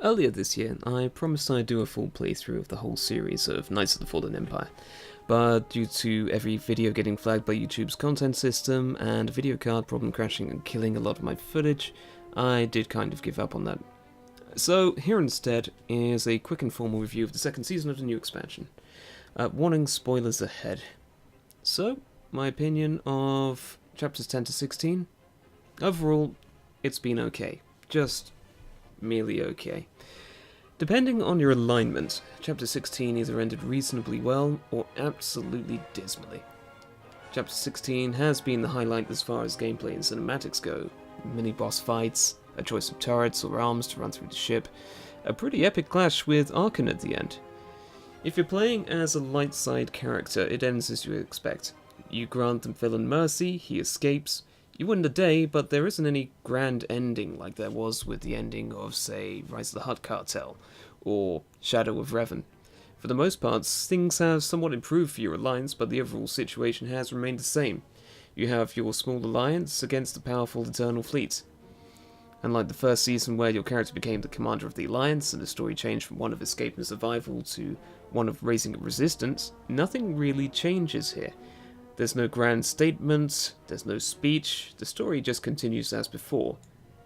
Earlier this year, I promised I'd do a full playthrough of the whole series of Knights of the Fallen Empire, but due to every video getting flagged by YouTube's content system and a video card problem crashing and killing a lot of my footage, I did kind of give up on that. So here instead is a quick and formal review of the second season of the new expansion. Warning, spoilers ahead. So, my opinion of chapters 10 to 16? Overall, it's been okay. Just merely okay. Depending on your alignment, Chapter 16 either ended reasonably well or absolutely dismally. Chapter 16 has been the highlight as far as gameplay and cinematics go. Mini-boss fights, a choice of turrets or arms to run through the ship, a pretty epic clash with Archon at the end. If you're playing as a light side character, it ends as you expect. You grant the villain mercy, he escapes. You win the day, but there isn't any grand ending like there was with the ending of, say, Rise of the Hutt Cartel, or Shadow of Revan. For the most part, things have somewhat improved for your alliance, but the overall situation has remained the same. You have your small alliance against the powerful Eternal Fleet. Unlike the first season where your character became the commander of the alliance, and the story changed from one of escape and survival to one of raising a resistance, nothing really changes here. There's no grand statement, there's no speech, the story just continues as before.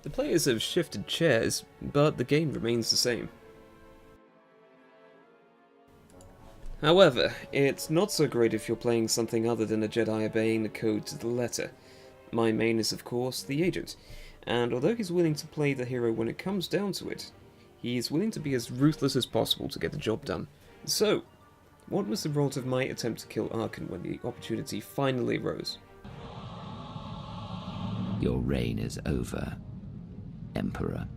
The players have shifted chairs, but the game remains the same. However, it's not so great if you're playing something other than a Jedi obeying the code to the letter. My main is of course the agent, and although he's willing to play the hero when it comes down to it, he's willing to be as ruthless as possible to get the job done. So, what was the result of my attempt to kill Archon when the opportunity finally arose? Your reign is over, Emperor.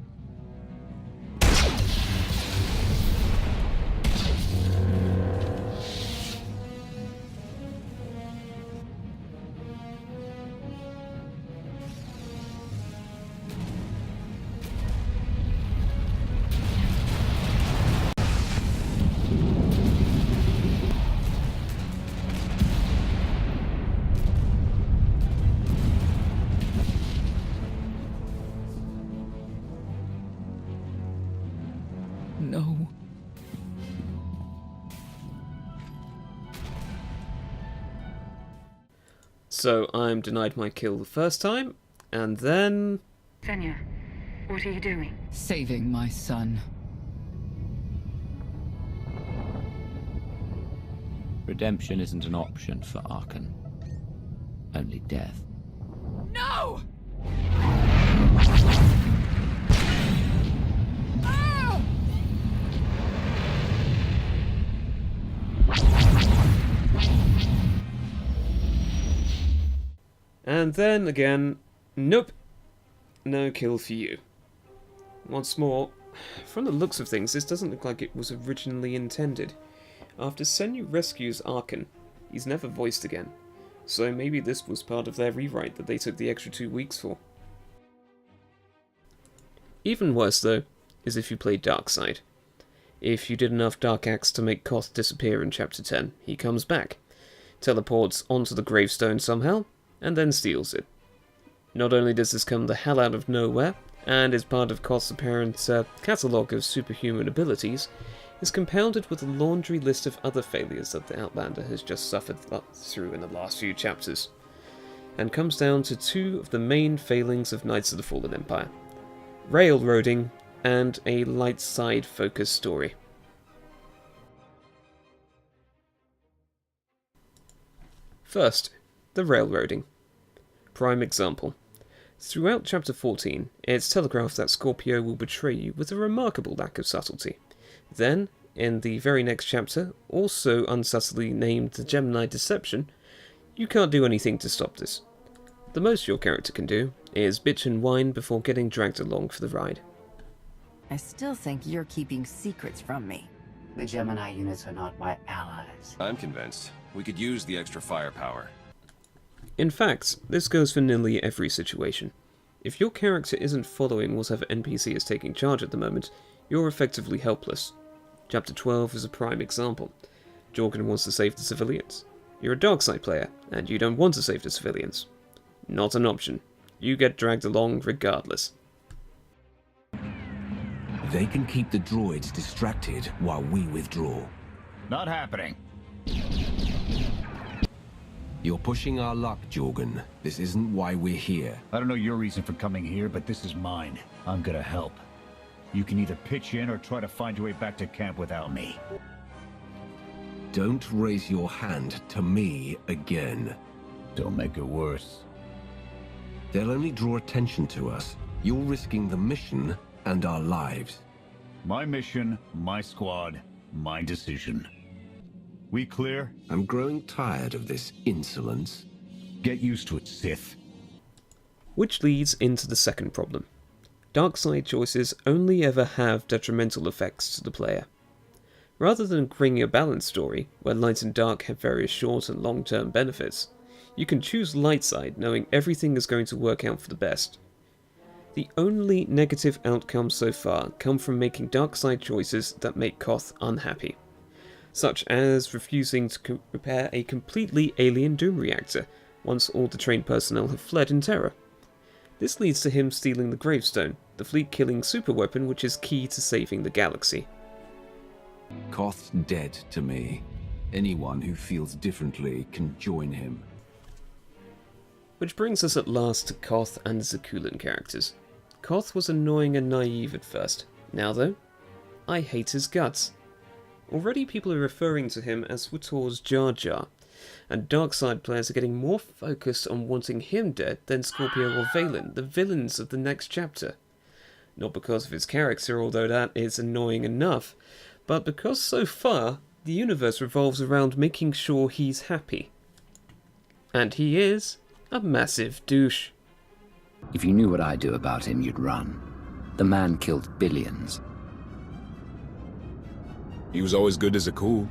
No. So I'm denied my kill the first time, and then... Fenya, what are you doing? Saving my son. Redemption isn't an option for Archon. Only death. No! And then again, nope, no kill for you. Once more, from the looks of things, this doesn't look like it was originally intended. After Senyu rescues Archon, he's never voiced again, so maybe this was part of their rewrite that they took the extra 2 weeks for. Even worse though, is if you play Darkside. If you did enough Dark Axe to make KOTFE disappear in Chapter 10, he comes back, teleports onto the gravestone somehow, and then steals it. Not only does this come the hell out of nowhere, and is part of KOTFE's apparent catalogue of superhuman abilities, is compounded with a laundry list of other failures that the Outlander has just suffered through in the last few chapters, and comes down to two of the main failings of Knights of the Fallen Empire: railroading and a light side focused story. First, the railroading. Prime example. Throughout Chapter 14, it's telegraphed that Scorpio will betray you with a remarkable lack of subtlety. Then, in the very next chapter, also unsubtly named the Gemini Deception, you can't do anything to stop this. The most your character can do is bitch and whine before getting dragged along for the ride. I still think you're keeping secrets from me. The Gemini units are not my allies. I'm convinced. We could use the extra firepower. In fact, this goes for nearly every situation. If your character isn't following whatever NPC is taking charge at the moment, you're effectively helpless. Chapter 12 is a prime example. Jorgen wants to save the civilians. You're a Darkside player, and you don't want to save the civilians. Not an option. You get dragged along regardless. They can keep the droids distracted while we withdraw. Not happening. You're pushing our luck, Jorgen. This isn't why we're here. I don't know your reason for coming here, but this is mine. I'm gonna help. You can either pitch in or try to find your way back to camp without me. Don't raise your hand to me again. Don't make it worse. They'll only draw attention to us. You're risking the mission and our lives. My mission, my squad, my decision. We clear? I'm growing tired of this insolence. Get used to it, Sith. Which leads into the second problem. Dark side choices only ever have detrimental effects to the player. Rather than bringing a balanced story, where light and dark have various short and long-term benefits, you can choose light side knowing everything is going to work out for the best. The only negative outcomes so far come from making dark side choices that make Koth unhappy, such as refusing to repair a completely alien Doom reactor once all the trained personnel have fled in terror. This leads to him stealing the Gravestone, the fleet-killing superweapon which is key to saving the galaxy. Koth's dead to me. Anyone who feels differently can join him. Which brings us at last to Koth and Zakuulan characters. Koth was annoying and naive at first. Now though, I hate his guts. Already people are referring to him as Wutor's Jar Jar, and Darkside players are getting more focused on wanting him dead than Scorpio or Valen, the villains of the next chapter. Not because of his character, although that is annoying enough, but because so far, the universe revolves around making sure he's happy. And he is a massive douche. If you knew what I do about him, you'd run. The man killed billions. He was always good as a cool.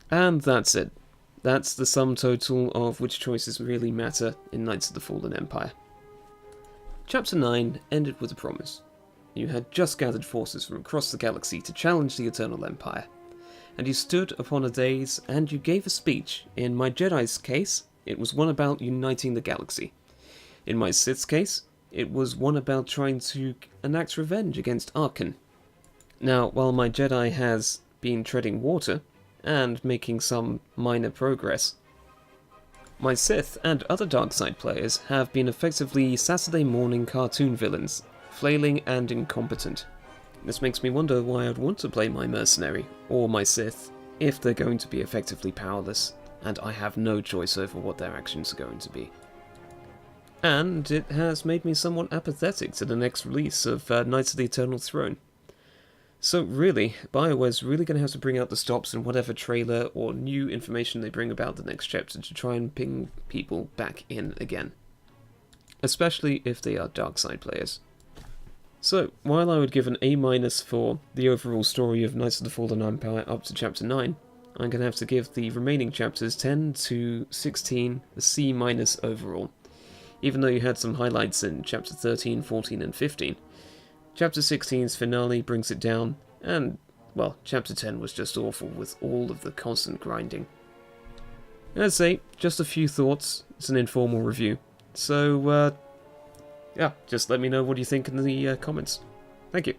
And that's it. That's the sum total of which choices really matter in Knights of the Fallen Empire. Chapter 9 ended with a promise. You had just gathered forces from across the galaxy to challenge the Eternal Empire, and you stood upon a dais and you gave a speech. In my Jedi's case, it was one about uniting the galaxy. In my Sith's case, it was one about trying to enact revenge against Arkan. Now, while my Jedi has been treading water, and making some minor progress, my Sith and other Darkside players have been effectively Saturday morning cartoon villains, flailing and incompetent. This makes me wonder why I'd want to play my mercenary, or my Sith, if they're going to be effectively powerless, and I have no choice over what their actions are going to be. And it has made me somewhat apathetic to the next release of Knights of the Eternal Throne. So really, BioWare's really going to have to bring out the stops in whatever trailer or new information they bring about the next chapter to try and ping people back in again. Especially if they are Darkside players. So, while I would give an A- for the overall story of Knights of the Fallen Empire up to Chapter 9, I'm going to have to give the remaining chapters 10 to 16 a C- overall. Even though you had some highlights in Chapter 13, 14 and 15. Chapter 16's finale brings it down, and, well, Chapter 10 was just awful with all of the constant grinding. As I say, just a few thoughts, it's an informal review. So, yeah, just let me know what you think in the comments. Thank you.